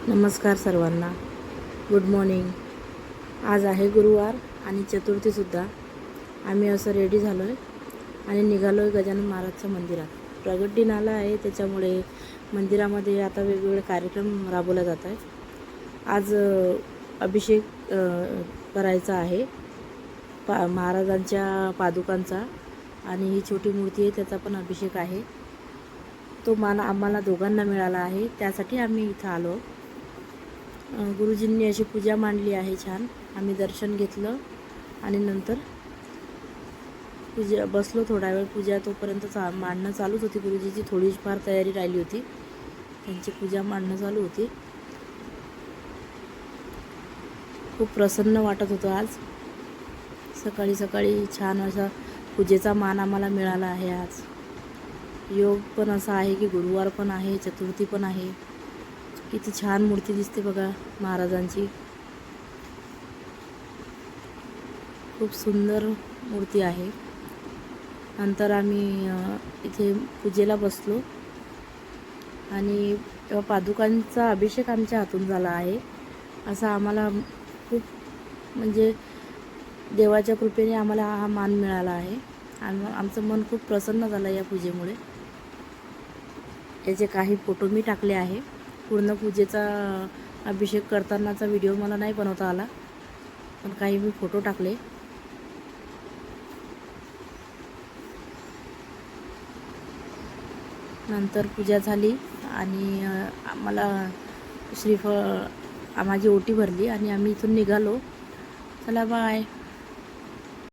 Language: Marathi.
नमस्कार सर्वांना. Good morning. आज आहे गुरुवार आणि चतुर्थीसुद्धा. आम्ही असं रेडी झालो आहे आणि निघालो आहे गजानन महाराजच्या मंदिरात. प्रगट दिन आला आहे, त्याच्यामुळे मंदिरामध्ये आता वेगवेगळे कार्यक्रम राबवले जात आहे. आज अभिषेक करायचा आहे महाराजांच्या पादुकांचा, आणि ही छोटी मूर्ती आहे त्याचा पण अभिषेक आहे. तो मान आम्हाला दोघांना मिळाला आहे, त्यासाठी आम्ही इथं आलो. गुरुजींनी अशी पूजा मांडली आहे छान. आम्ही दर्शन घेतलं आणि नंतर पूजा बसलो थोडा वेळ. पूजा तोपर्यंत मांडणं चालूच होती. गुरुजीची थोडीफार तयारी राहिली होती, त्यांची पूजा मांडणं चालू होती. खूप प्रसन्न वाटत होतं आज. सकाळी सकाळी छान असा पूजेचा मान आम्हाला मिळाला आहे. आज योग पण असा आहे की गुरुवार पण आहे, चतुर्थी पण आहे. किती छान मूर्ती दिसते बघा महाराजांची. खूप सुंदर मूर्ती आहे. नंतर आम्ही इथे पूजेला बसलो आणि पादुकांचा अभिषेक आमच्या हातून झाला आहे. असा आम्हाला खूप म्हणजे देवाच्या कृपेने आम्हाला हा मान मिळाला आहे. आमचं मन खूप प्रसन्न झालं या पूजेमुळे. याचे काही फोटो मी टाकले आहे. पूर्ण पूजेचा अभिषेक करतानाचा व्हिडिओ मला नाही बनवता आला, पण काही मी फोटो टाकले. नंतर पूजा झाली आणि आम्हाला श्रीफळ माझी ओटी भरली आणि आम्ही इथून निघालो. चला बाय.